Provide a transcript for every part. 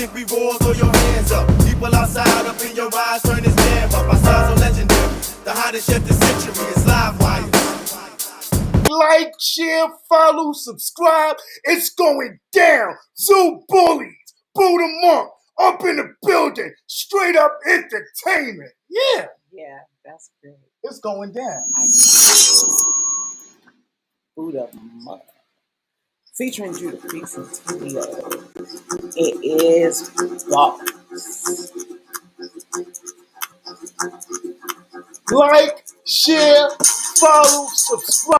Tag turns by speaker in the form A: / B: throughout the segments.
A: think we roll, throw your hands up. People outside up in your eyes, turn this jam up. Our styles are legendary. The hottest yet this century is Live Wire.
B: Like, share, follow, subscribe. It's going down. Zoo Bullies, Buddah Monk, up in the building. Straight up entertainment. Yeah.
C: Yeah, that's great.
B: It's going down.
C: Buddah Monk. Featuring Judah Priest and Tio. It is Boss.
B: Like, share, follow, subscribe.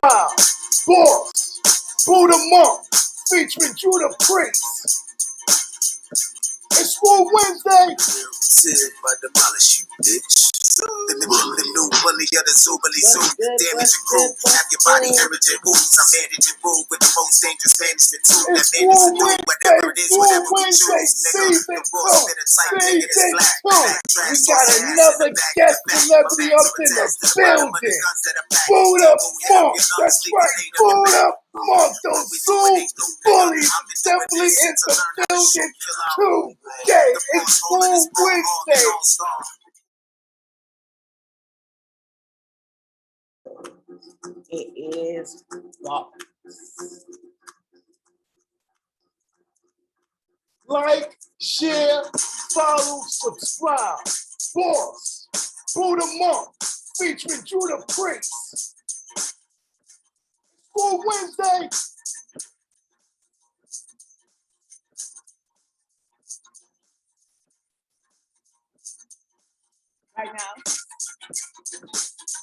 B: Boss, Buddah Monk, featuring Judah Priest. It's Woo Wednesday.
D: Said if I demolish you, bitch. The new bully of the zoo, bully zoo. Damage and groove. Have your body heritage moves. I manage and move with the most dangerous management tool. That man is to do whatever it is, whatever we choose. Nigga, the raw spit a tight nigga that's black.
B: We got another guest celebrity up in the building. Buddah Monk. That's right. Buddah Monk. Those Zoo Bullies definitely in the building today. It's Woo Wednesday.
C: It is Boss.
B: Like, share, follow, subscribe. Boss, Buddah Monk, featuring Judah Priest. Woo Wednesday.
C: Right now.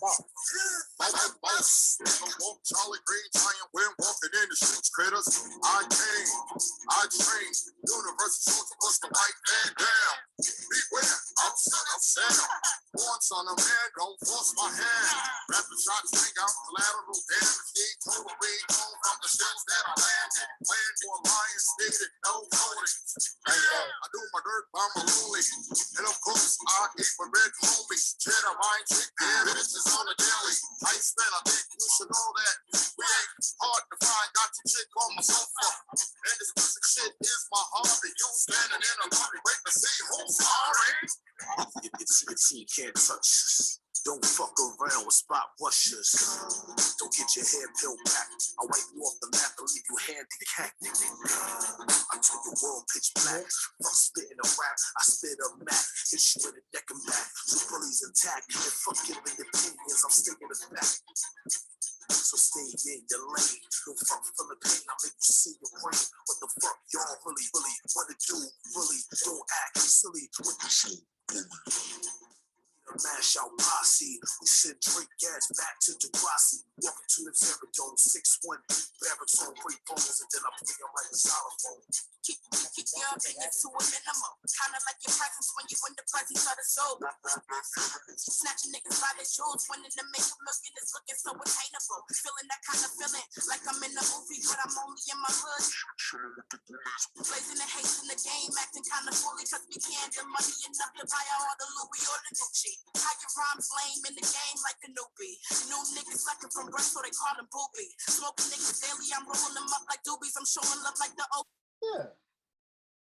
C: Boss.
E: Boss, Charlie Green, giant wind walking in the streets, critters. I came, I trained, universal soldier, bust the white man down. Beware, I'm Santa. Born son of man, don't force my hand. Rapid shots ring out, collateral damage. Need total read home from the shells that I landed. Land for lions, stated, no voting. I do my dirt by my lonely. And of course, I eat with red homies. Cheddar, wine, chicken, bitches on the daily. Iceman, I think you should know that we ain't hard to find. Got your chick on my sofa, and this music shit is my hobby. You standing in a lobby, wait to see who's sorry.
D: It's you can't touch. Don't fuck around with spot washers. Don't get your hair peeled back. I wipe you off the map and leave you handicapped. I turn the world pitch black. Fuck spitting a rap, I spit a Mac. Hit you in the neck and back. Two bullies intact. And fuck giving opinions, I'm sticking it back. So stay in your lane. Don't fuck from the pain, I'll make you see your brain. What the fuck y'all really wanna do? Really don't act silly with the shit. Mash out posse, we send Drake gas back to Degrassi. Welcome to the Veridome, 6-1 baritone, break bones, and then I play them like a xylophone.
F: Keep your opinions to a minimum. Kinda like your presence when you in the presence of the soul. Snatching niggas by their jewels, winning to make them looking, it's looking so attainable. Feeling that kind of feeling, like I'm in a movie, but I'm only in my hood. Blazing the haste in the game, acting kinda fully, cause we can't get money enough to buy all the Louis or the Gucci. How your rhymes lame in the game like a newbie. New niggas sucking from breast, so they call them booby. Smoking niggas daily, I'm rolling them up like doobies. I'm showing love like the old.
B: Yeah.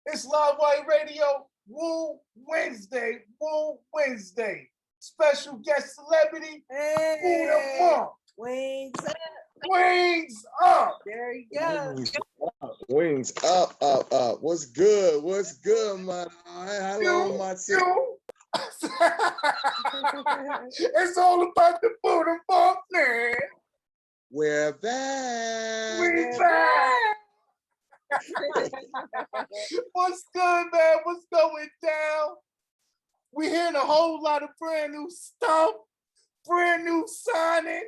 B: It's Live Wire Radio, Woo Wednesday, Woo Wednesday. Special guest celebrity, Buddah Monk.
C: Wings up.
B: Wings up.
C: There you go.
G: Wings up. What's good? What's good, man? Hello, my sister.
B: It's all about the Buddah Monk, man.
G: We're back.
B: We back. What's good, man? What's going down? We hearing a whole lot of brand new stuff, brand new signing,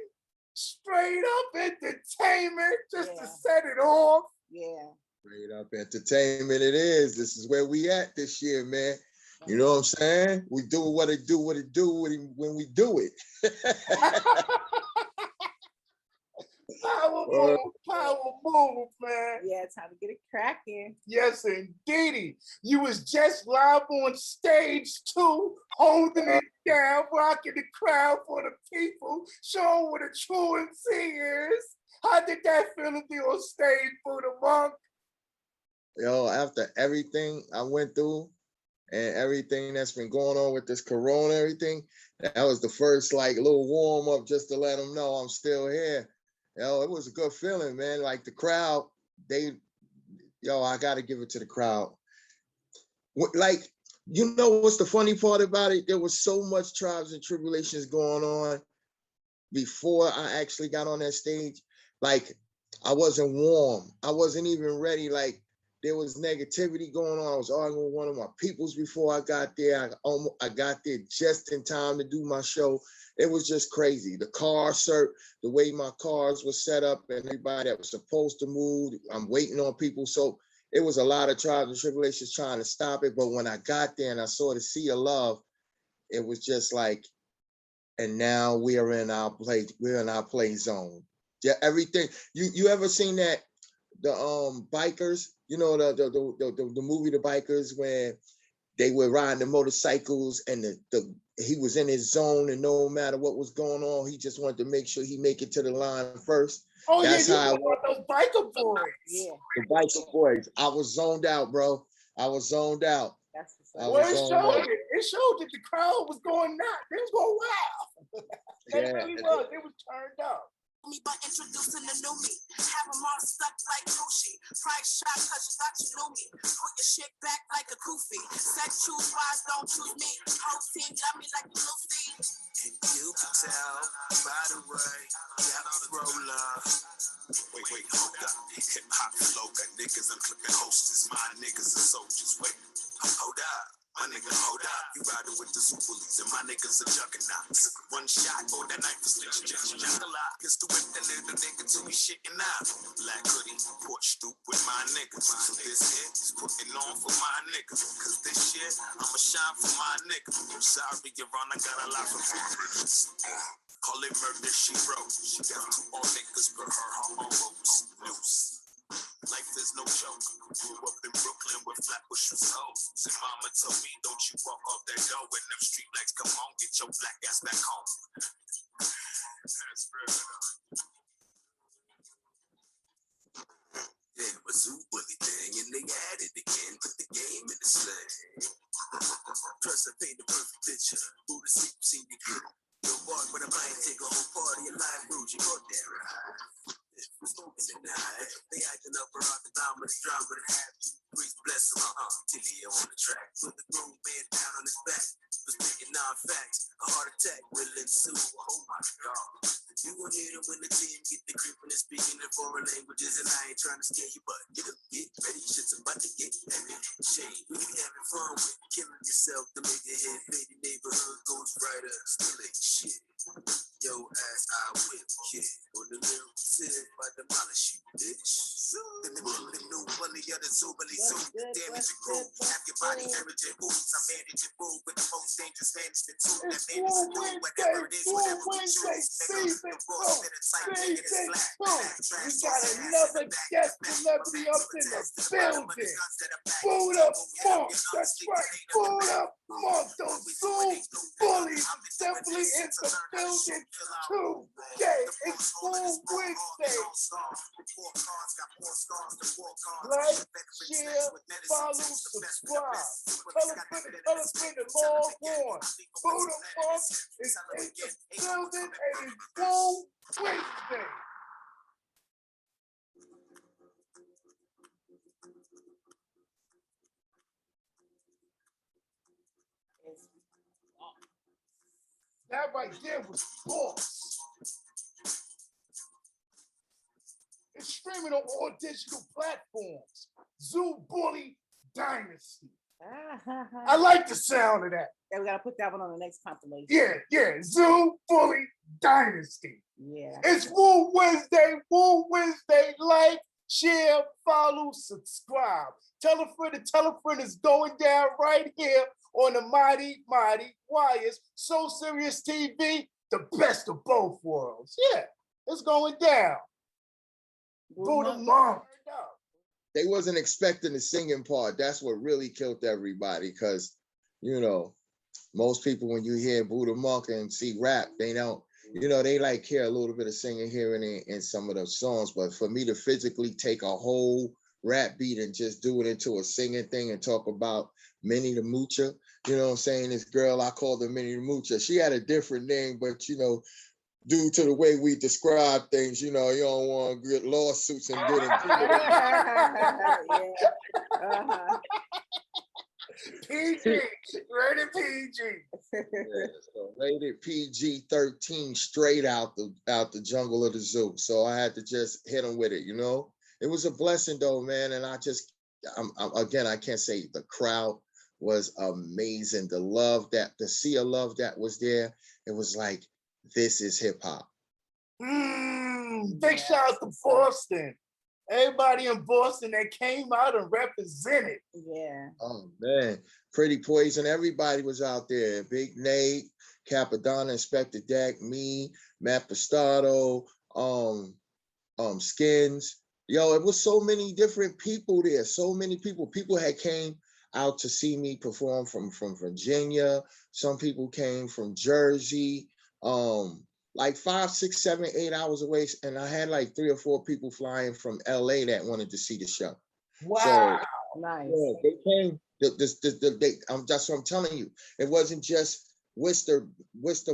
B: straight up entertainment, just to set it off.
C: Yeah.
G: Straight up entertainment it is. This is where we at this year, man. You know what I'm saying? We do what it do when we do it.
B: Power move, man.
C: Yeah, time to get it cracking.
B: Yes, indeedy. You was just live on stage too, holding it down, rocking the crowd for the people, showing what a truancy is. How did that feel to be on stage, Buddah Monk?
G: after everything I went through and everything that's been going on with this corona, everything, that was the first like little warm up just to let them know I'm still here. It was a good feeling, man. Like the crowd, I got to give it to the crowd. Like, what's the funny part about it? There was so much trials and tribulations going on before I actually got on that stage. Like, I wasn't warm. I wasn't even ready. Like, there was negativity going on. I was arguing with one of my peoples before I got there. I got there just in time to do my show. It was just crazy. The way my cars were set up and everybody that was supposed to move, I'm waiting on people. So it was a lot of trials and tribulations trying to stop it. But when I got there and I saw the sea of love, it was just like, and now we are in our play. We're in our play zone. Yeah, everything. You ever seen that? The bikers, the movie The Bikers, where they were riding the motorcycles and he was in his zone, and no matter what was going on, he just wanted to make sure he make it to the line first.
B: Oh,
G: That's
B: yeah,
G: how
B: those biker boys.
C: Yeah,
G: the biker boys. I was zoned out, bro. I was zoned out.
C: that's
G: I
B: Well,
G: was
B: it
G: zoned
B: showed
G: out.
B: it. It showed that the crowd was going nuts. They was going wild. They
G: Yeah.
B: really was. It was turned up.
F: Me by introducing the new me. Have them all stuck like sushi. Price shot cause you thought you knew me. Put your shit back like a goofy. Said choose wise, don't choose me. Whole team love me like you Lucy. And you can tell by the way that I roll up. Wait, hold up. Hip hop flow got niggas and clipping hostess. My niggas are soldiers. Wait, hold up. My nigga, hold up. You riding with the super bullies and my niggas are juggernauts. One shot or that knife is jungle out. Pistol whip that little nigga till we shitting out. Black hoodie, porch stoop with my niggas. So this here is putting on for my niggas. Cause this shit, I'ma shine for my niggas. I'm sorry, you're on, I got a lot for niggas. Call it murder, she wrote. She got 2 all niggas, but her own ropes. Noose. Life is no joke. Grew up in Brooklyn with Flatbush shoes hoes. And mama told me, don't you walk off that door when them street lights come on. Get your black ass back home. That's real. Yeah, it was Zoo Bully thing, and they had it again. Put the game in the slang. First, I paint the perfect picture. Who to sleep, see me good. No boy, but I might take a whole party of live rules. You got that right. Was smoking the night. They acting up around the time of the drama and have you. Please bless them, Tilly on the track. Put the grown man down on his back. Was making non-facts. A heart attack will ensue. Oh my God. You gon' hear them when the team get the grip and they're speaking in foreign languages. And I ain't trying to scare you, but get ready. Shit's about to get heavy. Shade, we be having fun with killing yourself to make your head fade. The neighborhood goes brighter. Still ain't shit. Yo ass, I whip, kid. On the little tip, I demolish you, bitch. The new bully of the zoo, bully zoo. Damage your crew. Have your body heritage boots. I manage your boo with the most dangerous manage the two. That manage to do whatever it is, whatever we choose.
B: Season 2. We got another guest celebrity up in the building. Buddah Monk. That's right. Buddah Monk. Those Zoom bullies definitely in the building today. It's Full Wednesday. Like, share, follow, subscribe. Tell a friend to log on. Buddah Monk is in the building and it's Full Wednesday. That right there was boss. It's streaming on all digital platforms. Zoo Bully Dynasty. I like the sound of that.
C: Yeah, we gotta put that one on the next compilation.
B: Yeah. Zoo Bully Dynasty.
C: Yeah.
B: It's Full Wednesday. Like, share, follow, subscribe. Tell a friend it's going down right here on the Mighty Wires. So Serious TV, the best of both worlds. Yeah, it's going down. Buddah Monk.
G: They wasn't expecting the singing part. That's what really killed everybody, because, most people, when you hear Buddah Monk and see rap, they don't, they like hear a little bit of singing here and there in some of those songs. But for me to physically take a whole rap beat and just do it into a singing thing and talk about Minnie the Moocher. You know what I'm saying? This girl, I called her Minnie the Moocher. She had a different name, but you know, due to the way we describe things, you know, you don't want to get lawsuits and get into it.
B: PG, rated PG.
G: Yeah, so rated PG-13, straight out the jungle of the zoo. So I had to just hit them with it, you know. It was a blessing though, man. And again, I can't say the crowd was amazing. The sea of love that was there, it was like, this is hip hop.
B: Big shout out to Boston. Everybody in Boston that came out and represented.
C: Yeah.
G: Oh man, Pretty Poison, everybody was out there. Big Nate, Capadonna, Inspector Deck, me, Matt Pistato, Skins. Yo, it was so many different people there. So many people. People had came out to see me perform from Virginia. Some people came from Jersey. Like 5, 6, 7, 8 hours away, and I had like 3 or 4 people flying from LA that wanted to see the show.
B: Wow,
G: so,
C: nice.
G: Yeah, they came. That's what I'm telling you. It wasn't just Worcester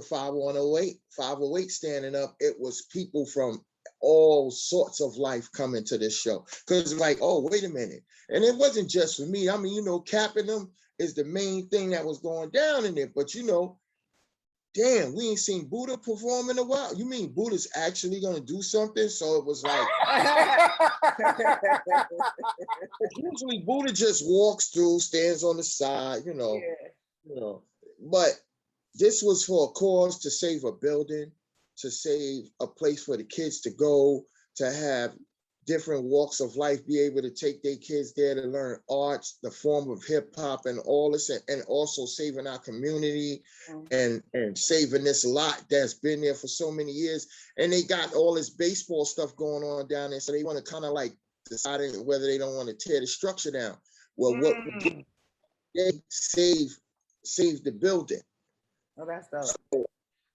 G: 508 standing up. It was people from all sorts of life coming to this show. Because like, oh, wait a minute. And it wasn't just for me. I mean, you know, capping them is the main thing that was going down in it. But you know, damn, we ain't seen Buddah perform in a while. You mean Buddha's actually gonna do something? So it was like, usually Buddah just walks through, stands on the side, you know. But this was for a cause to save a building, to save a place for the kids to go, to have different walks of life be able to take their kids there to learn arts, the form of hip hop and all this, and also saving our community and saving this lot that's been there for so many years. And they got all this baseball stuff going on down there. So they want to kind of like decide whether they don't want to tear the structure down. Well, what they save the building.
C: Oh, that's dope.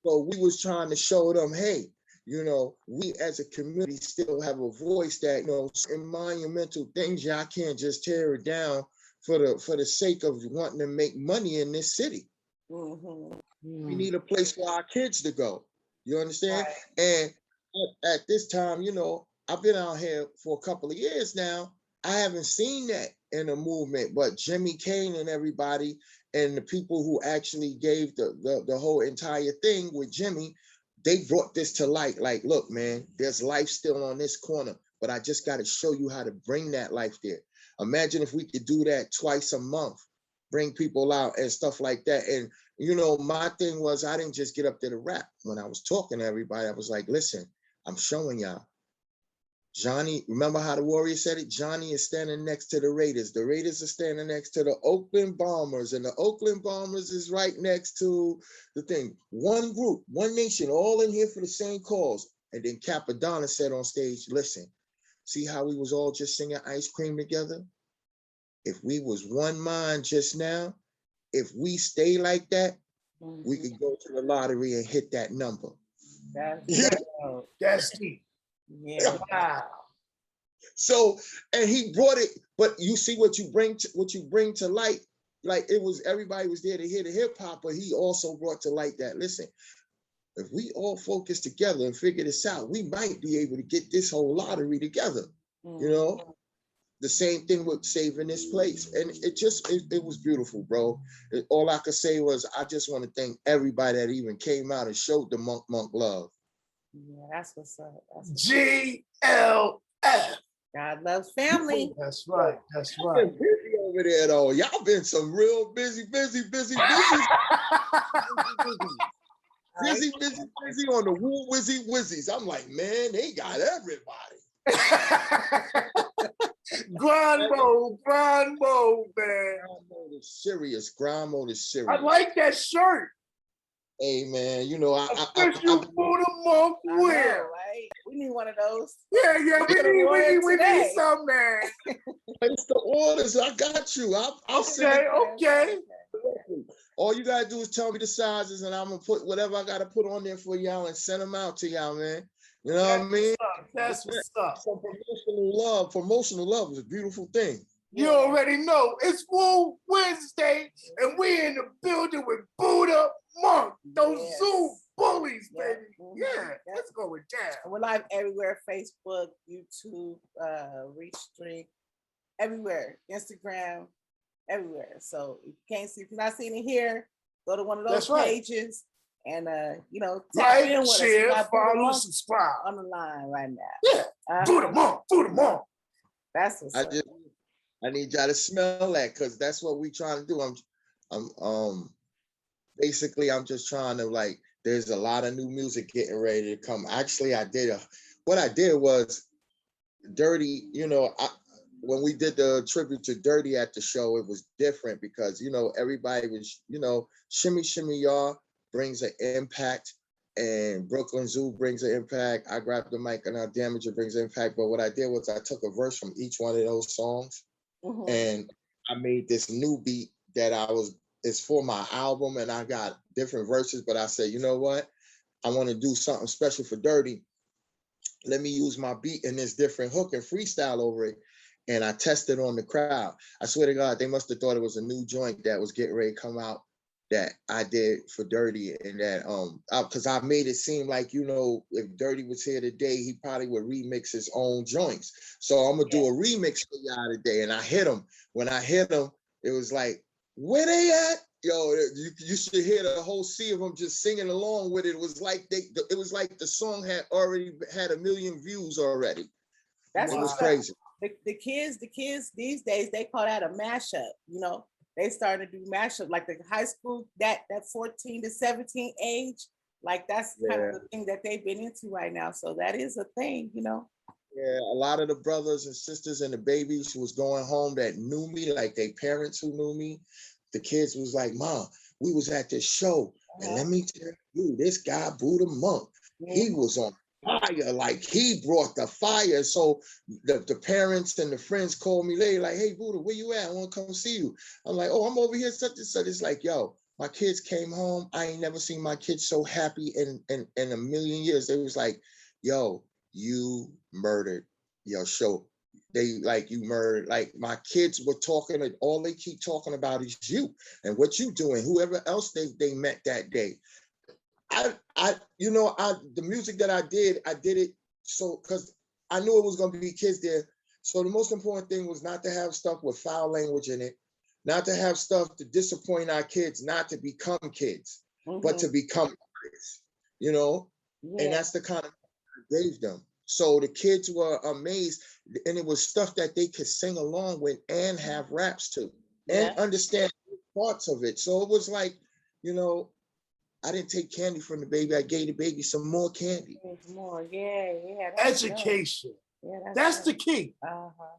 G: So we was trying to show them, hey, you know, we as a community still have a voice that, you know, in monumental things, y'all can't just tear it down for the sake of wanting to make money in this city. We need a place for our kids to go. You understand? Right. And at this time, you know, I've been out here for a couple of years now. I haven't seen that in a movement, but Jimmy Kane and everybody and the people who actually gave the whole entire thing with Jimmy, they brought this to light. Like, look, man, there's life still on this corner, but I just got to show you how to bring that life there. Imagine if we could do that twice a month, bring people out and stuff like that. And, you know, my thing was, I didn't just get up there to rap. When I was talking to everybody, I was like, listen, I'm showing y'all. Johnny, remember how the Warrior said it? Johnny is standing next to the Raiders. The Raiders are standing next to the Oakland Bombers, and the Oakland Bombers is right next to the thing. One group, one nation, all in here for the same cause. And then Capadonna said on stage, listen, see how we was all just singing Ice Cream together? If we was one mind just now, if we stay like that, we could go to the lottery and hit that number.
B: That's deep.
C: Yeah.
B: Wow.
G: So, and he brought it, but you see what you bring to light. Like, it was, everybody was there to hear the hip hop, but he also brought to light that, listen, if we all focus together and figure this out, we might be able to get this whole lottery together. You know, the same thing with saving this place. And it was beautiful, bro. All I could say was, I just want to thank everybody that even came out and showed the Monk love.
C: Yeah, that's what's up.
B: GLF.
C: God loves family.
B: That's right. That's
G: Y'all
B: right.
G: been busy over there, though. Y'all been some real busy. Busy on the Woo Wizzy Wizzies. I'm like, man, they got everybody.
B: Grind mode, man.
G: Grind mode is serious.
B: I like that shirt.
G: Hey, man, you know,
B: Official Buddah Monk wear.
C: Right? We need one of those.
B: Yeah, we need some, man.
G: It's the orders. I got you. I'll send it.
B: Okay.
G: All you gotta do is tell me the sizes, and I'm gonna put whatever I gotta put on there for y'all and send them out to y'all, man. You know what I mean?
B: That's what's up.
G: Some promotional love is a beautiful thing.
B: You already know it's Woo Wednesday, and we in the building with Buddah Monk. Those Zoom bullies, baby. Yeah, let's go with that.
C: We're live everywhere: Facebook, YouTube, Restream, everywhere, Instagram, everywhere. So if you can't see, if you're not seeing it here, go to one of those pages and tap in with us.
B: Share, follow, subscribe
C: on the line right now.
B: Yeah, Buddah Monk.
C: That's what's up.
G: I need y'all to smell that, because that's what we trying to do. I'm basically I'm just trying to, like, there's a lot of new music getting ready to come. Actually, what I did was Dirty, when we did the tribute to Dirty at the show, it was different because, everybody was, Shimmy Shimmy Y'all brings an impact, and Brooklyn Zoo brings an impact. I grabbed the mic and Damager brings impact. But what I did was I took a verse from each one of those songs. Mm-hmm. And I made this new beat that it's for my album, and I got different verses, but I said, you know what? I want to do something special for Dirty. Let me use my beat in this different hook and freestyle over it. And I tested on the crowd. I swear to God, they must have thought it was a new joint that was getting ready to come out that I did for Dirty, and that because I made it seem like, if Dirty was here today, he probably would remix his own joints. So I'm gonna do a remix for y'all today, and I hit him. When I hit him, it was like, where they at? Yo, you should hear the whole sea of them just singing along with it. It was like the song had already had 1 million views already. It was crazy.
C: The kids these days, they call that a mashup. They started to do mashup, like the high school, that 14 to 17 age, like that's kind of the thing that they've been into right now. So that is a thing, Yeah,
G: a lot of the brothers and sisters and the babies who was going home that knew me, like their parents who knew me, the kids was like, Mom, we was at this show, and let me tell you, this guy, Buddah Monk, he was on fire, like he brought the fire. So the parents and the friends called me later, like, hey, Buddah, where you at? I want to come see you. I'm like, oh, I'm over here, such and such. It's like, yo, my kids came home. I ain't never seen my kids so happy in 1 million years. They was like, yo, you murdered your show. They like, you murdered, like my kids were talking, and all they keep talking about is you and what you doing, whoever else they met that day. The music that I did it so because I knew it was going to be kids there. So the most important thing was not to have stuff with foul language in it, not to have stuff to disappoint our kids, not to become kids, but to become artists, and that's the kind of I gave them. So the kids were amazed, and it was stuff that they could sing along with and have raps to and understand parts of it. So it was like, I didn't take candy from the baby. I gave the baby some more candy.
C: More, yeah.
B: Education. Yeah, that's the key.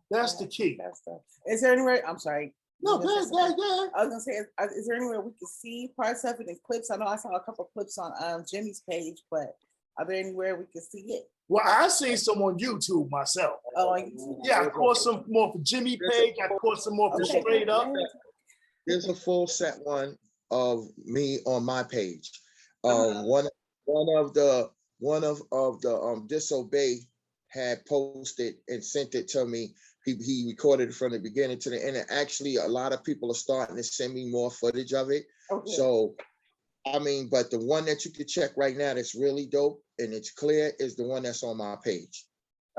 B: That's the key.
C: Is there anywhere? I'm sorry.
B: No, yeah.
C: I was gonna say, is there anywhere we can see parts of it in clips? I know I saw a couple of clips on Jimmy's page, but are there anywhere we can see it?
B: Well, I seen some on YouTube myself.
C: Oh, on YouTube.
B: Yeah, I caught some more for Jimmy page. I caught some more for Straight Up.
G: There's a full set one of me on my page. One of the Disobey had posted and sent it to me. He recorded it from the beginning to the end. And actually, a lot of people are starting to send me more footage of it. Okay. So, but the one that you could check right now that's really dope and it's clear is the one that's on my page.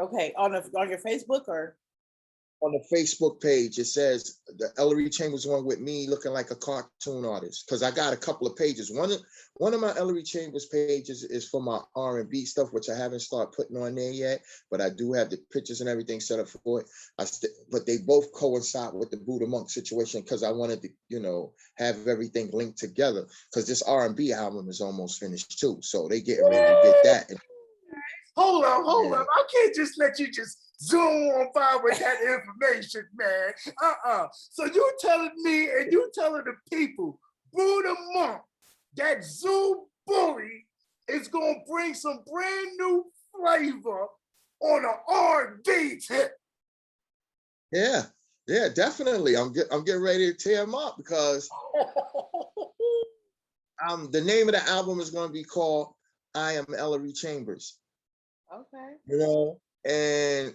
C: Okay, on your Facebook or?
G: On the Facebook page, it says the Ellery Chambers one with me looking like a cartoon artist. Because I got a couple of pages. One of my Ellery Chambers pages is for my R&B stuff, which I haven't started putting on there yet. But I do have the pictures and everything set up for it. But they both coincide with the Buddah Monk situation because I wanted to, have everything linked together. Because this R&B album is almost finished too. So they getting ready to get that.
B: Hold up. I can't just let you just zoom on by with that information, man. So you telling me and you telling the people, Buddah Monk, that Zoo bully is gonna bring some brand new flavor on an R&B tip.
G: Yeah, definitely. I'm getting ready to tear him up because the name of the album is gonna be called I Am Ellery Chambers.
C: Okay.
G: And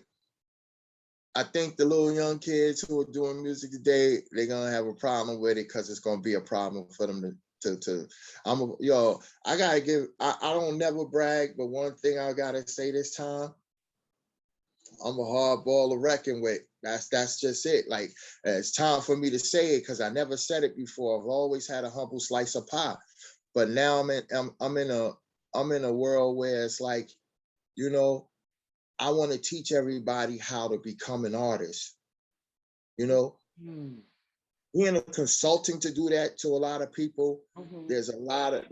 G: I think the little young kids who are doing music today, they're gonna have a problem with it because it's gonna be a problem for them to I gotta give, I don't never brag, but one thing I gotta say this time, I'm a hard ball to reckon with. That's just it. Like, it's time for me to say it because I never said it before. I've always had a humble slice of pie, but now I'm in a world where it's like, you know, I want to teach everybody how to become an artist. You know, being a consulting to do that to a lot of people. There's a lot of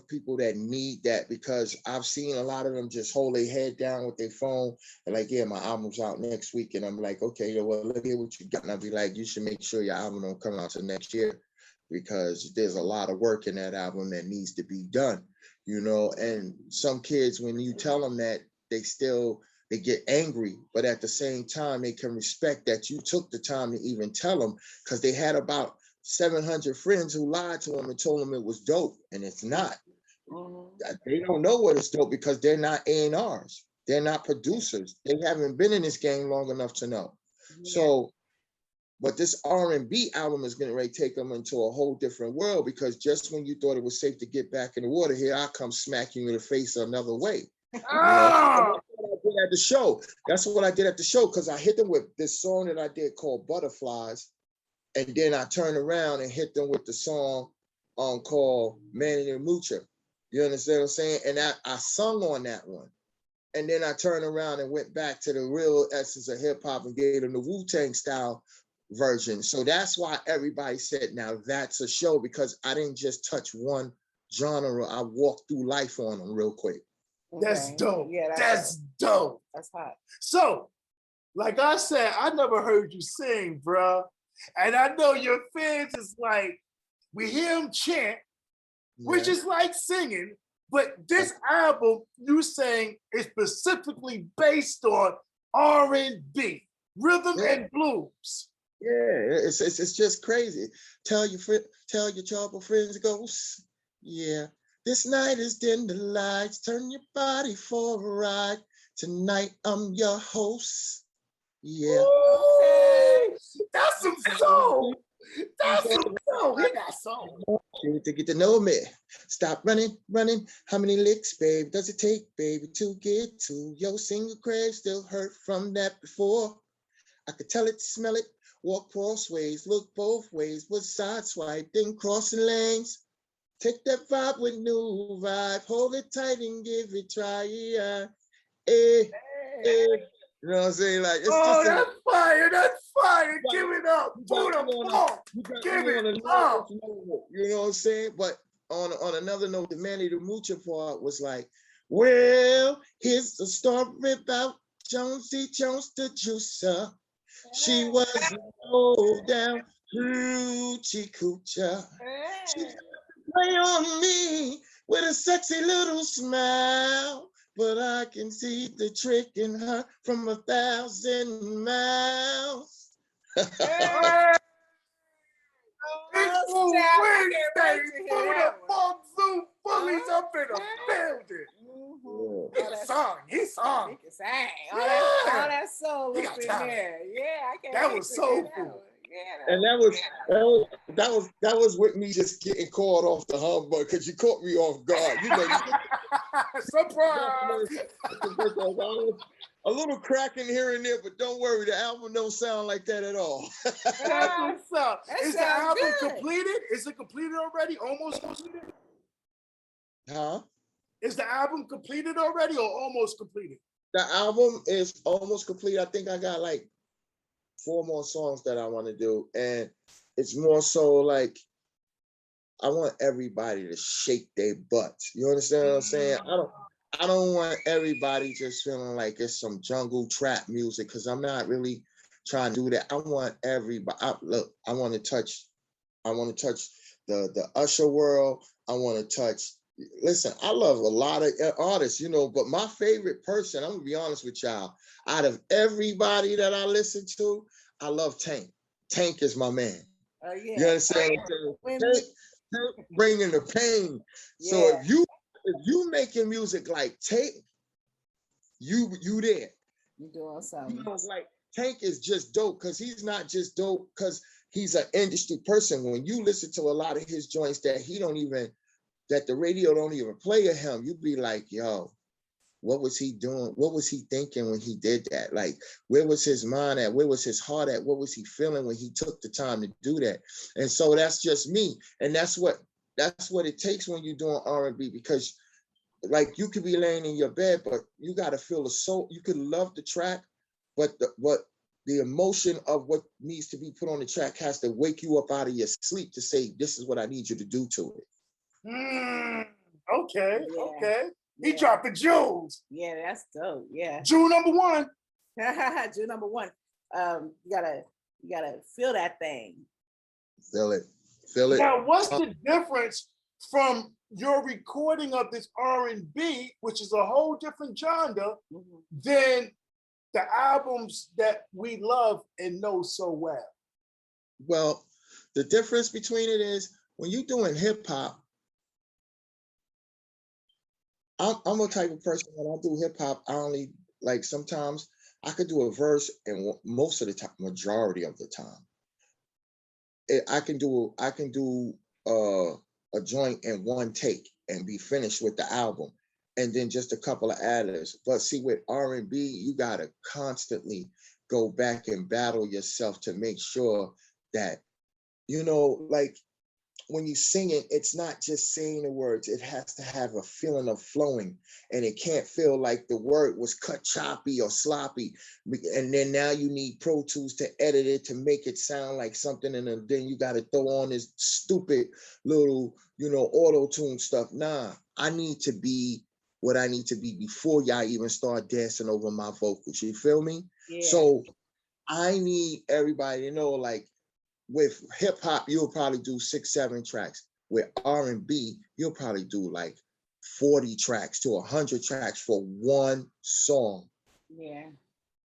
G: people that need that, because I've seen a lot of them just hold their head down with their phone and like, yeah, my album's out next week, and I'm like, okay, well, look here what you got, and I'll be like, you should make sure your album don't come out till next year, because there's a lot of work in that album that needs to be done, you know. And some kids, when you tell them that, they get angry, but at the same time, they can respect that you took the time to even tell them, because they had about 700 friends who lied to them and told them it was dope, and it's not. They don't know what is dope because they're not A&Rs. They're not producers. They haven't been in this game long enough to know. So, but this R&B album is getting ready to take them into a whole different world, because just when you thought it was safe to get back in the water, here I come smack you in the face another way. You know? That's what I did at the show, because I hit them with this song that I did called Butterflies, and then I turned around and hit them with the song called Manny and Mucha. You understand what I'm saying? And I sung on that one. And then I turned around and went back to the real essence of hip hop and gave them the Wu-Tang style version. So that's why everybody said, now that's a show, because I didn't just touch one genre. I walked through life on them real quick.
B: That's dope. Yeah, that's dope.
C: That's hot.
B: So, like I said, I never heard you sing, bro. And I know your fans is like, we hear him chant, which is like singing, but this album you sang is specifically based on R&B, rhythm and blues.
G: Yeah, it's just crazy. Tell your trouble friends ghosts. Yeah. This night is dim the lights, turn your body for a ride. Tonight I'm your host. Yeah.
B: Ooh, that's some soul. That's some soul. He got soul.
G: To get to know me. Stop running. How many licks, babe, does it take, baby, to get to your single crave? Still hurt from that before. I could tell it, smell it, walk crossways, look both ways, was side swipe, then crossing lanes. Take that vibe with new vibe, hold it tight and give it a try. Yeah. You know what I'm saying? Like, it's
B: that's fire. That's fire. Give it up. Buddah, give it up.
G: You know what I'm saying? But on another note, the Manny the Mucha part was like, well, here's the story about Jonesy Jones the juicer. She was low down hoochie coocher. She play on me with a sexy little smile, but I can see the trick in her from 1,000 miles.
B: It's Wednesday. Buddah Funk Zoo Fully's up in the building. He can sing.
C: He can sing. All that soul up in there. Yeah, I can't.
B: That was soulful.
C: Yeah,
G: and that was with me just getting caught off the humbug, because you caught me off guard. You know,
B: surprise.
G: A little cracking here and there, but don't worry, the album don't sound like that at all.
B: That's what's up. Is the album completed? Is it completed already? Almost completed?
G: Huh?
B: Is the album completed already or almost completed?
G: The album is almost complete. I think I got like 4 more songs that I want to do, and it's more so like I want everybody to shake their butts. You understand what I'm saying? I don't want everybody just feeling like it's some jungle trap music, because I'm not really trying to do that. I want everybody. I want to touch the Usher world. I want to touch. Listen, I love a lot of artists, you know, but my favorite person, I'm gonna be honest with y'all, out of everybody that I listen to, I love Tank. Tank is my man.
C: Oh yeah.
G: You understand? Tank bringing the pain. Yeah. So if you making music like Tank, you there.
C: You doing something.
G: You know, like Tank is just dope because he's not just dope because he's an industry person. When you listen to a lot of his joints that the radio don't even play of him, you be like, yo, what was he doing? What was he thinking when he did that? Like, where was his mind at? Where was his heart at? What was he feeling when he took the time to do that? And so that's just me. And that's what it takes when you're doing R&B, because like you could be laying in your bed, but you got to feel the soul. You could love the track, but the emotion of what needs to be put on the track has to wake you up out of your sleep to say, this is what I need you to do to it.
B: Okay. He dropped the jewels.
C: Yeah, that's dope. Yeah.
B: Jewel number one.
C: Jewel number one. You gotta feel that thing.
G: Feel it. Feel it.
B: Now, what's the difference from your recording of this R&B, which is a whole different genre, than the albums that we love and know so well?
G: Well, the difference between it is when you're doing hip hop, I'm a type of person, when I do hip hop, I only, like, sometimes I could do a verse, and most of the time, majority of the time, I can do a joint in one take and be finished with the album, and then just a couple of ad-libs. But see, with R&B, you gotta constantly go back and battle yourself to make sure that, you know, like when you sing it, it's not just saying the words. It has to have a feeling of flowing, and it can't feel like the word was cut choppy or sloppy. And then now you need Pro Tools to edit it to make it sound like something, and then you got to throw on this stupid little, auto-tune stuff. Nah, I need to be what I need to be before y'all even start dancing over my vocals. You feel me? Yeah. So I need everybody to know, like, with hip hop, you'll probably do 6-7 tracks. With R&B, you'll probably do like 40 tracks to 100 tracks for one song.
C: Yeah.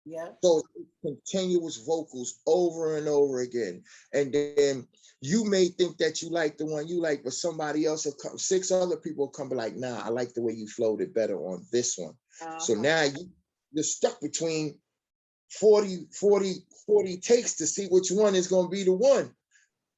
C: Yeah.
G: So continuous vocals over and over again. And then you may think that you like the one you like, but somebody else will come, 6 other people will come be like, nah, I like the way you flowed it better on this one. So now you're stuck between 40 takes to see which one is going to be the one.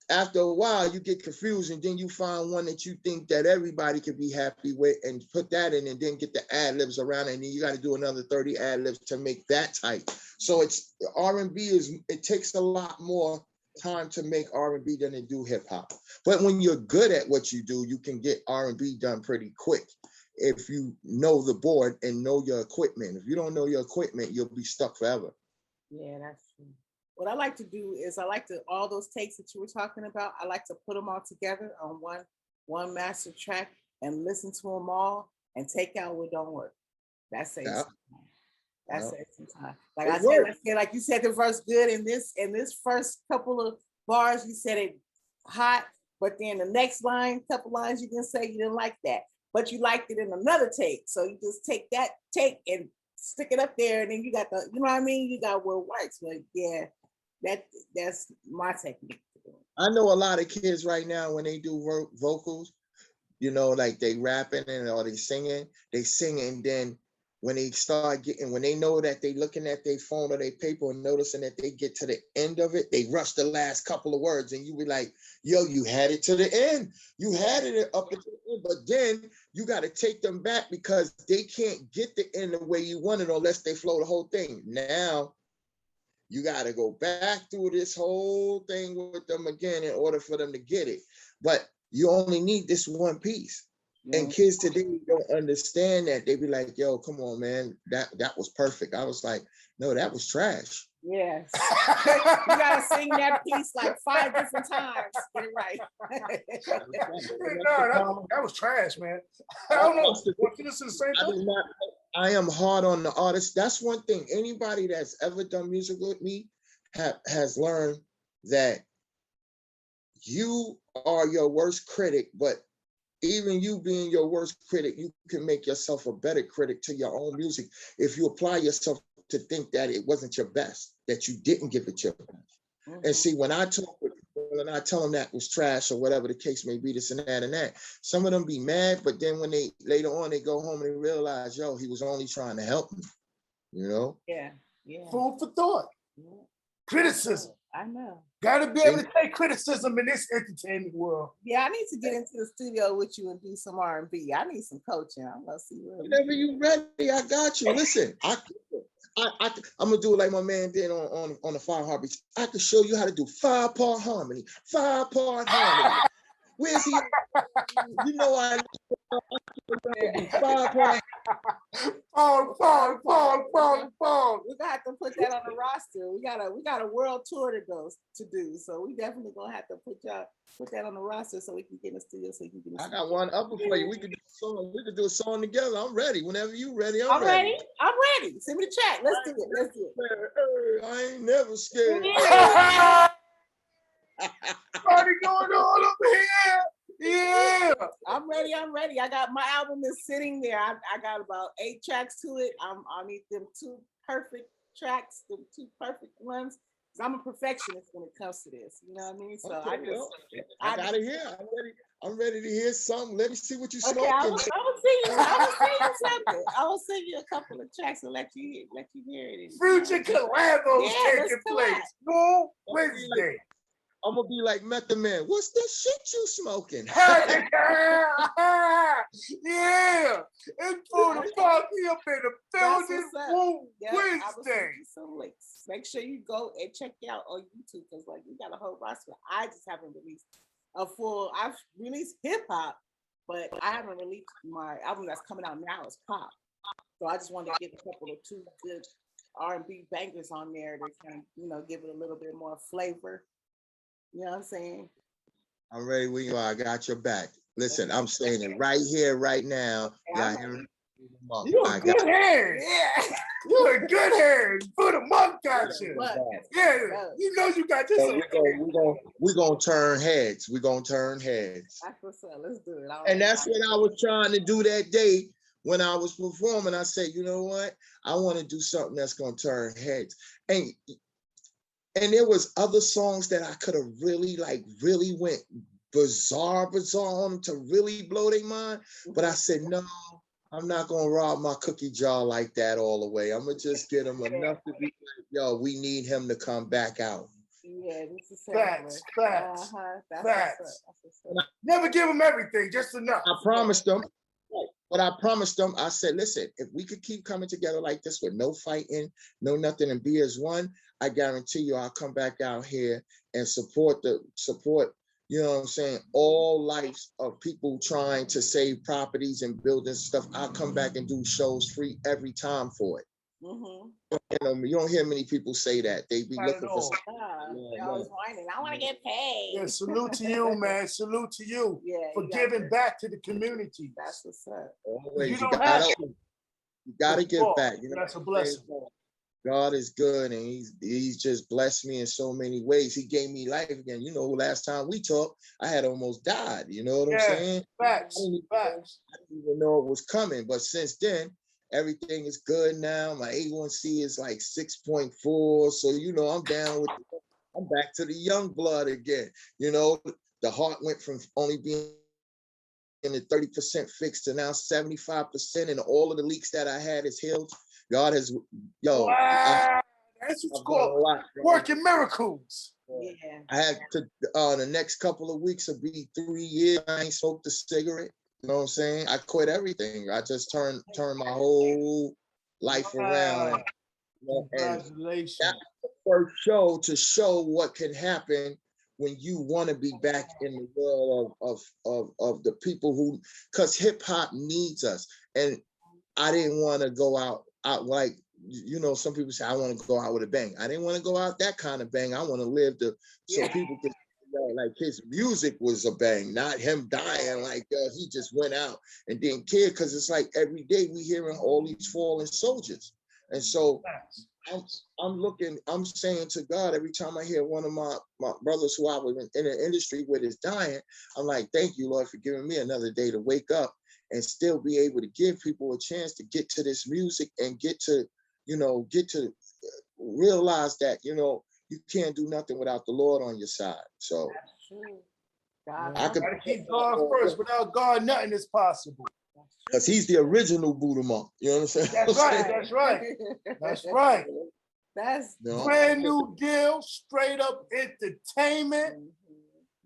G: After a while, you get confused, and then you find one that you think that everybody could be happy with and put that in, and then get the ad-libs around it, and then you got to do another 30 ad-libs to make that tight. So it's R&B it takes a lot more time to make R&B than it do hip hop. But when you're good at what you do, you can get R&B done pretty quick if you know the board and know your equipment. If you don't know your equipment, you'll be stuck forever.
C: Yeah, that's true. What I like to do is all those takes that you were talking about, I like to put them all together on one master track and listen to them all and take out what don't work. That saves some time. That saves some time. Like I said, like you said the verse good in this first couple of bars, you said it hot, but then the next couple lines you didn't say you didn't like that, but you liked it in another take. So you just take that take and stick it up there, and then you got the, you know what I mean? You got what works. But yeah, that's my technique.
G: I know a lot of kids right now, when they do vocals, like they rapping or they sing, and then when they start when they know that they looking at their phone or their paper and noticing that they get to the end of it, they rush the last couple of words, and you be like, yo, you had it to the end. You had it up to the end, but then you got to take them back because they can't get the end the way you want it unless they flow the whole thing. Now, you got to go back through this whole thing with them again in order for them to get it. But you only need this one piece. Yeah. And kids today don't understand that. They be like, yo, come on, man, that was perfect. I was like, no, that was trash.
C: Yes. You gotta sing that piece like 5 different times. Get it right.
B: No, that was trash, man. I don't know. Want you to listen to the same thing?
G: I am hard on the artist. That's one thing. Anybody that's ever done music with me has learned that you are your worst critic, but even you being your worst critic, you can make yourself a better critic to your own music if you apply yourself to think that it wasn't your best, that you didn't give it your best. Mm-hmm. And see, when I talk with people and I tell them that was trash or whatever the case may be, this and that, some of them be mad, but then when they later on they go home and they realize, yo, he was only trying to help me. you know?
C: Yeah.
B: Food for thought.
C: Yeah.
B: Criticism.
C: I know.
B: Gotta be able to take criticism in this entertainment world.
C: Yeah, I need to get into the studio with you and do some R&B. I need some coaching. I'm gonna see what.
G: Whenever you ready, I got you. Listen, I'm gonna do it like my man did on the 5 Heartbeats. I can show you how to do 5-part harmony. 5-part harmony. Where's he? You know I do 5-part.
B: Paul.
C: We got to put that on the roster. We got a world tour to do. So we definitely gonna have to put that on the roster so we can get in the studio so you can get.
G: I got one upper for you. We could do a song. We could do a song together. I'm ready. Whenever you ready,
C: I'm
G: ready.
C: ready. Send me the track. Let's do it.
G: I ain't never scared.
B: Party going on over here. Yeah.
C: I'm ready. I got my album is sitting there. I got about 8 tracks to it. I need them 2 perfect tracks, the 2 perfect ones. Cause I'm a perfectionist when it comes to this. You know what I mean? So
G: Okay, I gotta hear. I'm ready to hear something. Let me see what you smoking.
C: I will sing you something. I will sing you a couple of tracks and let you hear it.
B: Future collabos taking place. No Wednesday.
G: I'm gonna be like Method Man. What's this shit you smoking?
B: Yeah. And for the party up in the building. Wednesday.
C: Some links. Make sure you go and check it out on YouTube because like we got a whole roster. I just haven't released I've released hip hop, but I haven't released my album that's coming out now is pop. So I just wanted to get a couple of 2 good R&B bangers on there that can, give it a little bit more flavor. You know what I'm saying?
G: I'm ready when you are. I got your back. Listen, I'm saying it right here, right now.
B: You're in good hands. Yeah. You're in good hands. Put a monk got you. Yeah. You know you got this.
G: We're gonna turn heads. We're gonna turn heads.
C: That's what's up. Let's do it.
G: And that's what I was trying to do that day when I was performing. I said, you know what? I want to do something that's gonna turn heads. And there was other songs that I could have really went bizarre on them to really blow their mind. But I said, no, I'm not going to rob my cookie jar like that all the way. I'm going to just get him enough to be like, yo, we need him to come back out.
C: Yeah, this is
B: facts.
C: Facts.
B: Never give him everything, just enough.
G: I promised them. But I promised them, I said, listen, if we could keep coming together like this with no fighting, no nothing, and be as one, I guarantee you I'll come back out here and support, you know what I'm saying, all lives of people trying to save properties and buildings and stuff. I'll come back and do shows free every time for it. Mm-hmm. You don't hear many people say that. They be looking for something.
C: They're always whining. I want to get paid.
B: Yeah, salute to you, man. Salute to you for giving back to the community.
C: That's what's up.
G: Always, you gotta give back. You know,
B: that's a blessing.
G: God is good, and he's just blessed me in so many ways. He gave me life again. You know, last time we talked, I had almost died. You know what I'm saying?
B: Facts.
G: I didn't even know it was coming, but since then, everything is good now. My A1C is like 6.4. So, I'm back to the young blood again. You know, the heart went from only being in the 30% fixed to now 75%. And all of the leaks that I had is healed. God has,
B: that's what's called working miracles.
C: Yeah.
G: I had to, the next couple of weeks will be 3 years. I ain't smoked a cigarette. You know what I'm saying? I quit everything. I just turned my whole life around.
B: Congratulations.
G: That's the first show to show what can happen when you want to be back in the world of the people who, because hip hop needs us. And I didn't want to go out like, some people say, I want to go out with a bang. I didn't want to go out that kind of bang. I want to live so people can, like his music was a bang, not him dying like he just went out and didn't care. Because it's like every day we hearing all these fallen soldiers. And so I'm saying to God, every time I hear one of my brothers who I was in the industry with is dying, I'm like, thank you, Lord, for giving me another day to wake up and still be able to give people a chance to get to this music and get to realize that, you can't do nothing without the Lord on your side. So
C: God,
B: I gotta keep God first. Without God, nothing is possible.
C: That's
G: Because he's the original Buddha monk. You know what I'm saying?
B: That's right. That's right. That's right.
C: That's
B: Brand new deal, straight up entertainment.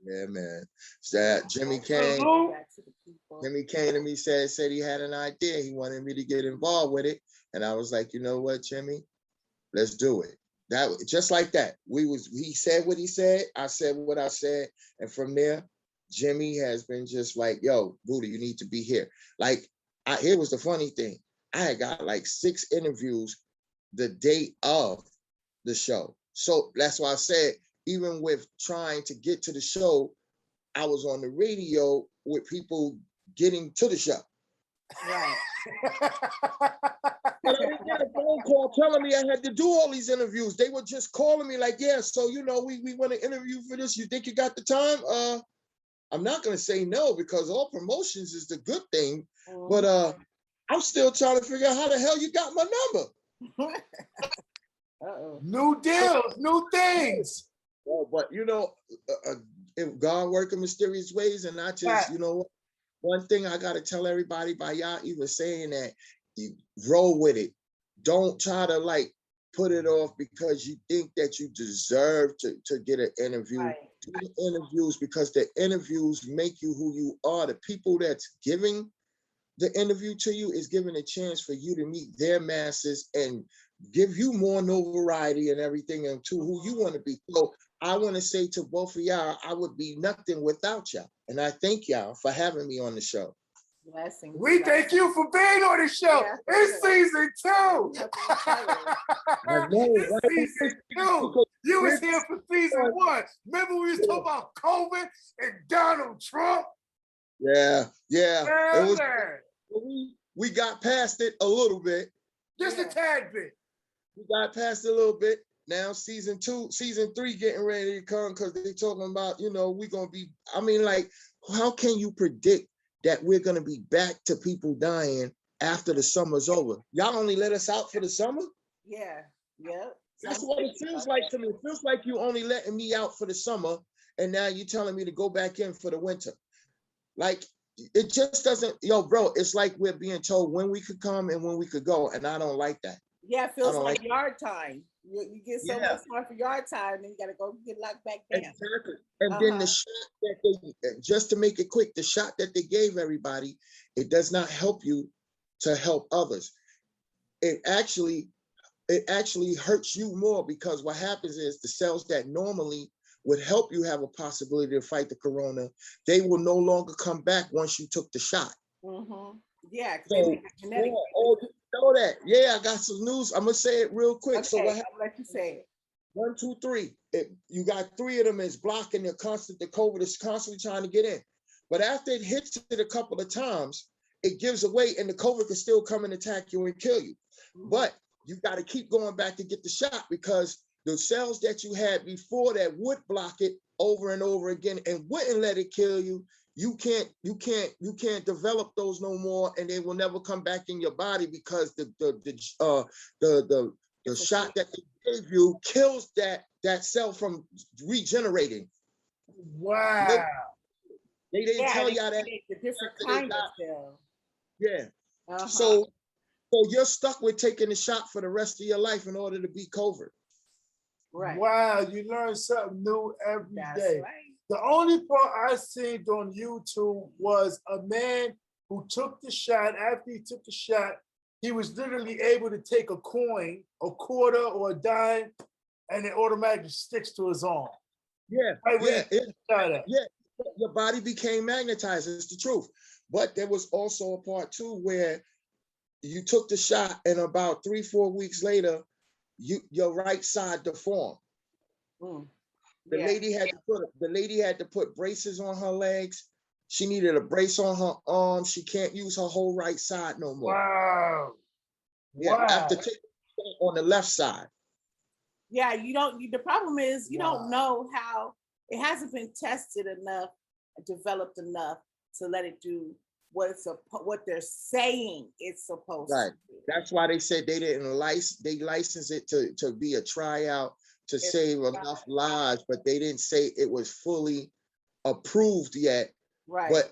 G: Yeah, man. So Jimmy came to me, said he had an idea. He wanted me to get involved with it. And I was like, you know what, Jimmy? Let's do it. That just like that. He said what he said, I said what I said. And from there, Jimmy has been just like, yo, Buddha, you need to be here. Like, here was the funny thing. I had got like 6 interviews the day of the show. So that's why I said, even with trying to get to the show, I was on the radio with people getting to the show.
C: right.
G: But I didn't get a phone call telling me I had to do all these interviews. They were just calling me like, yeah, so, you know, we want to interview for this. You think you got the time? I'm not going to say no, because all promotions is the good thing. But I'm still trying to figure out how the hell you got my number.
B: New deals, new things.
G: Well, but, you know, if God work in mysterious ways, and I just, you know, one thing I got to tell everybody by y'all even saying that, you roll with it. Don't try to like put it off because you think that you deserve to get an interview. Right. Do the interviews because the interviews make you who you are. The people that's giving the interview to you is giving a chance for you to meet their masses and give you more notoriety and everything and to who you want to be. So I want to say to both of y'all, I would be nothing without y'all. And I thank y'all for having me on the show.
C: Blessings.
B: We thank you for being on the show. Yeah, it's season 2. It's season 2. You was here for season 1. Remember we was talking about COVID and Donald Trump?
G: Yeah. It was, we got past it a little bit.
B: Just a tad bit.
G: We got past it a little bit. Now season 3 getting ready to come because they're talking about, you know, we're going to be, I mean, like, how can you predict that we're going to be back to people dying after the summer's over? Y'all only let us out for the summer?
C: Yeah.
G: That's what it feels like to me. It feels like you only letting me out for the summer, and now you're telling me to go back in for the winter. Like, it just doesn't, yo, bro, it's like we're being told when we could come and when we could go, and I don't like that.
C: Yeah, it feels like yard time. You get so much time for yard time, then you got to go get locked back down.
G: Exactly. And then the shot that they, just to make it quick, the shot that they gave everybody, it does not help you to help others. It actually hurts you more because what happens is the cells that normally would help you have a possibility to fight the corona, they will no longer come back once you took the shot.
C: Mm-hmm. Yeah,
G: so, genetic. You know that. Yeah, I got some news. I'm gonna say it real quick.
C: Okay,
G: so what
C: I'll let you say it.
G: 1, 2, 3. You got 3 of them is blocking the COVID is constantly trying to get in. But after it hits it a couple of times, it gives away and the COVID can still come and attack you and kill you. But you got to keep going back to get the shot because the cells that you had before that would block it over and over again and wouldn't let it kill you. You can't develop those no more, and they will never come back in your body because the shot that they gave you kills that cell from regenerating.
B: Wow.
G: They didn't tell y'all that.
C: The different kind of cell.
G: Yeah. So you're stuck with taking the shot for the rest of your life in order to beat COVID.
C: Right.
B: Wow, you learn something new every day. Right. The only part I seen on YouTube was a man who took the shot. After he took the shot, he was literally able to take a coin, a quarter or a dime, and it automatically sticks to his arm.
G: Yeah, your body became magnetized. It's the truth. But there was also a part too where you took the shot, and about 3-4 weeks later, your right side deformed. The lady had to put braces on her legs. She needed a brace on her arm. She can't use her whole right side no more.
B: Wow.
G: After taking on the left side.
C: Yeah, the problem is you don't know how it hasn't been tested enough, developed enough to let it do what they're saying it's supposed to do.
G: That's why they said they didn't license it to be a tryout to save enough lives, but they didn't say it was fully approved yet.
C: Right.
G: But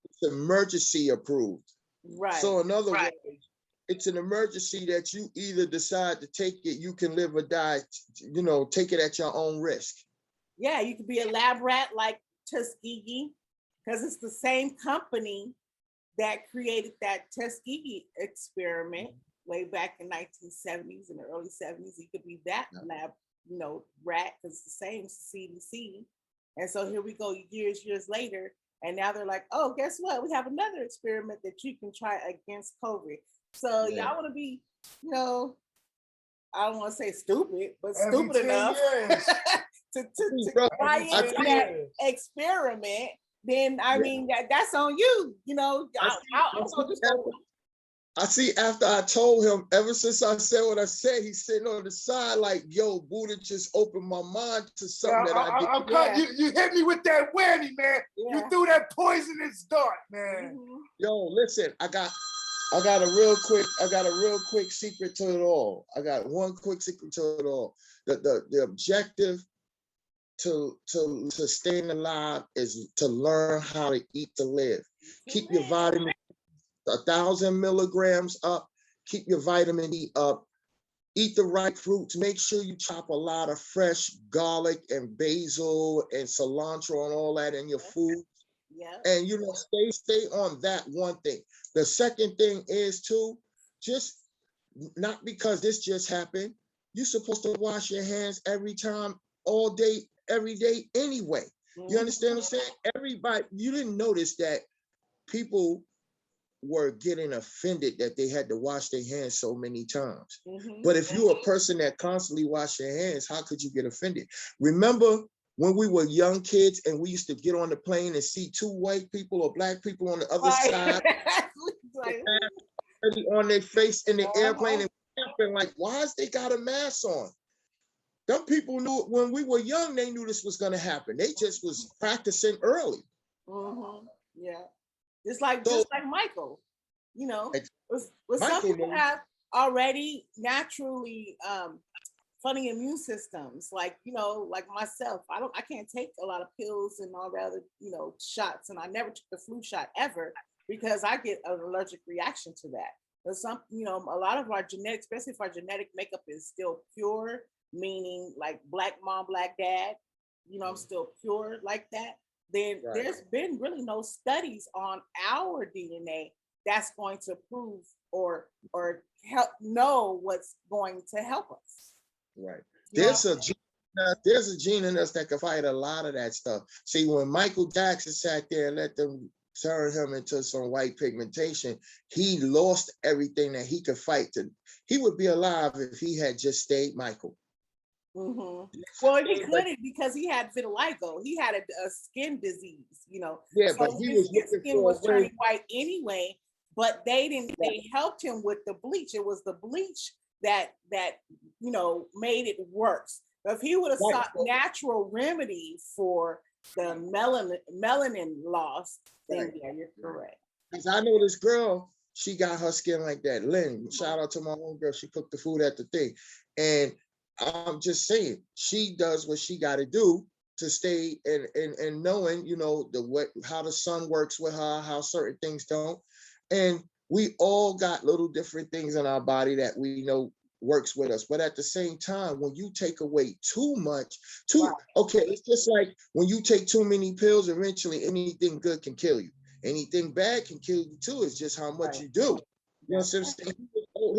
G: it's emergency approved.
C: Right.
G: So in other words, it's an emergency that you either decide to take it, you can live or die, you know, take it at your own risk.
C: Yeah, you could be a lab rat like Tuskegee, because it's the same company that created that Tuskegee experiment way back in 1970s and the early 70s. You could be that lab, you know, rat, because it's the same CDC. And so here we go years later. And now they're like, oh, guess what? We have another experiment that you can try against COVID. So y'all want to be, you know, I don't want to say stupid, but stupid enough to try into that experiment. Then I mean that's on you. You know,
G: I see after I told him, ever since I said what I said, he's sitting on the side like, yo, Buddah just opened my mind to something that I did.
B: You hit me with that whammy, man. You threw that poisonous dart, man.
G: Yo, listen, I got a real quick secret to it all. I got one quick secret to it all. The objective to staying alive is to learn how to eat to live. Keep your vitamin 1,000 milligrams up, keep your vitamin E up, eat the right fruits, make sure you chop a lot of fresh garlic and basil and cilantro and all that in your food.
C: Yeah.
G: And you know, stay on that one thing. The second thing is too, just not because this just happened, you're supposed to wash your hands every time, all day, every day anyway. You understand what I'm saying? Everybody, you didn't notice that people were getting offended that they had to wash their hands so many times. But if you're a person that constantly wash your hands, how could you get offended? Remember when we were young kids and we used to get on the plane and see two white people or black people on the other side on their face in the airplane and like, why is they got a mask on? Them people knew when we were young, they knew this was going to happen. They just was practicing early.
C: Yeah. Just like Michael, you know, with some
G: Michael
C: people have already naturally funny immune systems, like, you know, like myself. I can't take a lot of pills and all that other, you know, shots, and I never took the flu shot ever because I get an allergic reaction to that. But some, you know, a lot of our genetic, especially if our genetic makeup is still pure, meaning like black mom, black dad, you know, I'm still pure like that. Then there's been really no studies on our DNA that's going to prove or help know what's going to help us.
G: Right. There's a gene in us that can fight a lot of that stuff. See, when Michael Jackson sat there and let them turn him into some white pigmentation, he lost everything that he could fight to. He would be alive if he had just stayed Michael.
C: Well, he couldn't because he had vitiligo. He had a skin disease, you know.
G: Yeah,
C: so
G: but his
C: skin was turning white anyway. But they helped him with the bleach. It was the bleach that you know made it worse. But if he would have sought natural remedy for the melanin loss, then yeah, you're correct.
G: Because I know this girl, she got her skin like that. Lynn, shout out to my own girl. She cooked the food at the thing, and I'm just saying, she does what she got to do to stay and knowing, you know, how the sun works with her, how certain things don't. And we all got little different things in our body that we know works with us. But at the same time, when you take away too much, okay, it's just like when you take too many pills, eventually anything good can kill you. Anything bad can kill you too. It's just how much you do. You know what I'm saying?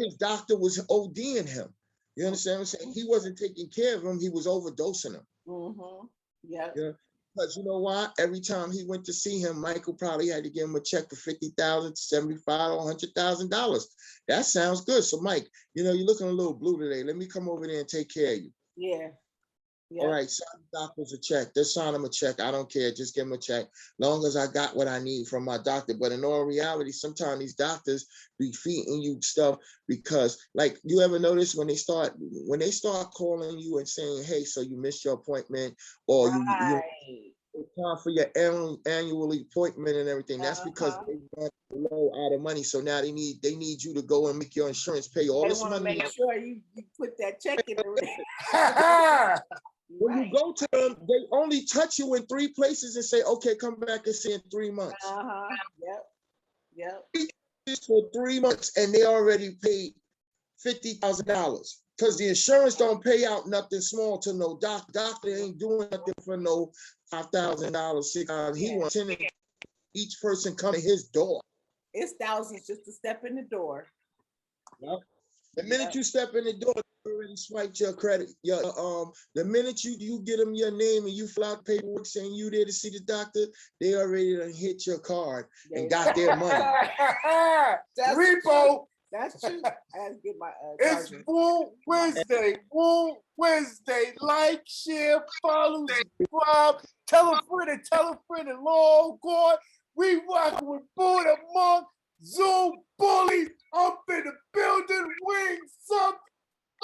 G: His doctor was ODing him. You understand what I'm saying? He wasn't taking care of him. He was overdosing him.
C: Yeah.
G: Because you know why? Every time he went to see him, Michael probably had to give him a check for $50,000, $75,000, or $100,000. That sounds good. So, Mike, you know, you're looking a little blue today. Let me come over there and take care of you.
C: Yeah.
G: All right, sign the doctors a check. Just sign him a check. I don't care. Just give him a check. Long as I got what I need from my doctor. But in all reality, sometimes these doctors be feeding you stuff because, like, you ever notice when they start calling you and saying, hey, so you missed your appointment, or you time for your annual appointment and everything. That's because they want low out of money. So now they need you to go and make your insurance pay all this money.
C: Make sure you put that check in there.
G: When you go to them, they only touch you in 3 places and say, okay, come back and see in 3 months.
C: Yep.
G: for 3 months and they already paid $50,000 because the insurance don't pay out nothing small to no doctor ain't doing nothing for no $5,000, $6,000. He wants each person come to his door.
C: It's thousands just to step in the door.
G: Yep. The minute you step in the door, they already swiped your credit. The minute you get them your name and you fill out paperwork saying you there to see the doctor, they already done hit your card and got their money.
B: Repo.
C: That's true. I had to get my.
B: It's Woo Wednesday. Woo Wednesday. Like, share, follow, subscribe. Tell a friend, and Lord God. We rocking with Buddah Monk, Zoom Bully up in the building. Wings up.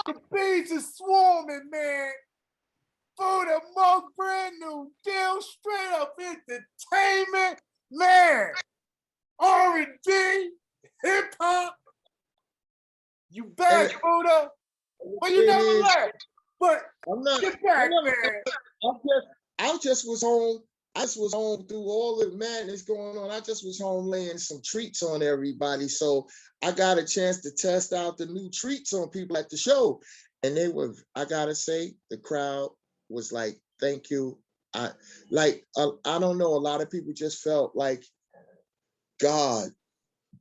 B: The bees are swarming, man. Buddah Monk, brand new deal, straight up entertainment, man. R&B, hip hop. You back, Buddah? Well, you never left, but
G: I'm not.
B: get back, man.
G: I just was home. I just was home through all the madness going on. I just was home laying some treats on everybody. So I got a chance to test out the new treats on people at the show. And they were, I gotta say, the crowd was like, thank you. I don't know, a lot of people just felt like, God,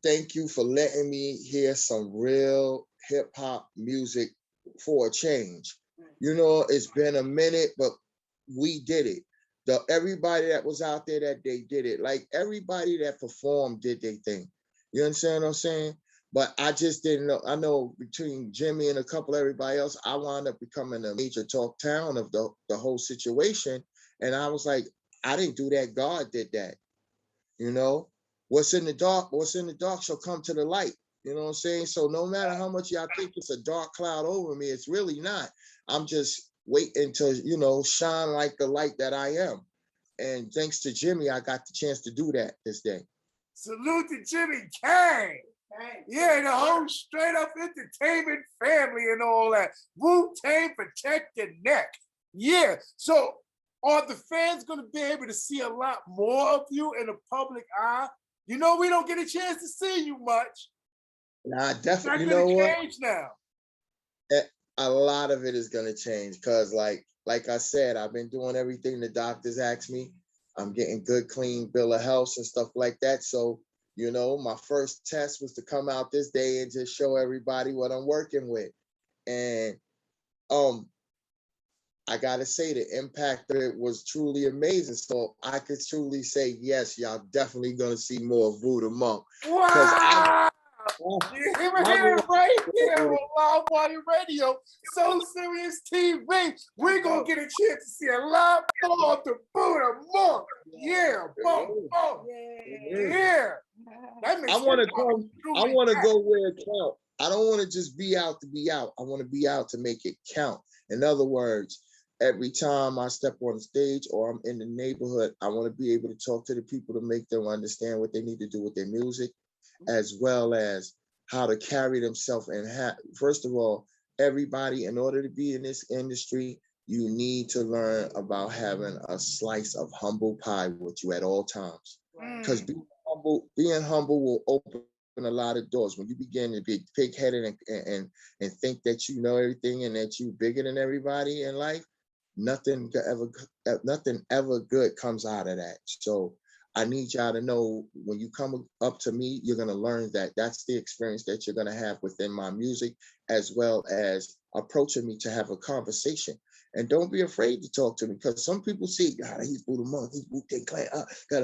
G: thank you for letting me hear some real hip hop music for a change. You know, it's been a minute, but we did it. Everybody that was out there that day did it. Like everybody that performed did their thing. You understand what I'm saying? But I just didn't know. I know between Jimmy and a couple of everybody else, I wound up becoming a major talk town of the whole situation. And I was like, I didn't do that. God did that. You know, what's in the dark shall come to the light. You know what I'm saying? So no matter how much y'all think it's a dark cloud over me, it's really not. I'm just waiting to, you know, shine like the light that I am. And thanks to Jimmy, I got the chance to do that this day.
B: Salute to Jimmy Kang. Yeah, the whole straight up entertainment family and all that. Wu-Tang, protect your neck. Yeah. So are the fans going to be able to see a lot more of you in the public eye? You know, we don't get a chance to see you much.
G: Nah, definitely. You
B: It's not
G: know
B: gonna
G: what?
B: change now.
G: A lot of it is gonna change because, like I said, I've been doing everything the doctors asked me. I'm getting good, clean bill of health and stuff like that. So, you know, my first test was to come out this day and just show everybody what I'm working with. And I gotta say the impact of it was truly amazing. So I could truly say, yes, y'all definitely gonna see more of Buddah Monk.
B: Wow! You hear it right here on Live Body Radio, So Serious TV. We're gonna get a chance to see a lot more of the Buddah Monk. Yeah, Monk. Yeah.
G: I want to go where it counts. I don't want to just be out to be out. I want to be out to make it count. In other words, every time I step on the stage or I'm in the neighborhood, I want to be able to talk to the people to make them understand what they need to do with their music, as well as how to carry themselves. And first of all, everybody, in order to be in this industry, you need to learn about having a slice of humble pie with you at all times. Because being humble will open a lot of doors. When you begin to be pig-headed and think that you know everything and that you're bigger than everybody in life, nothing ever good comes out of that. So I need y'all to know when you come up to me, you're going to learn that that's the experience that you're going to have within my music, as well as approaching me to have a conversation. And don't be afraid to talk to me, because some people see, God, he's Buddah Monk, he's Wu-Tang Clan.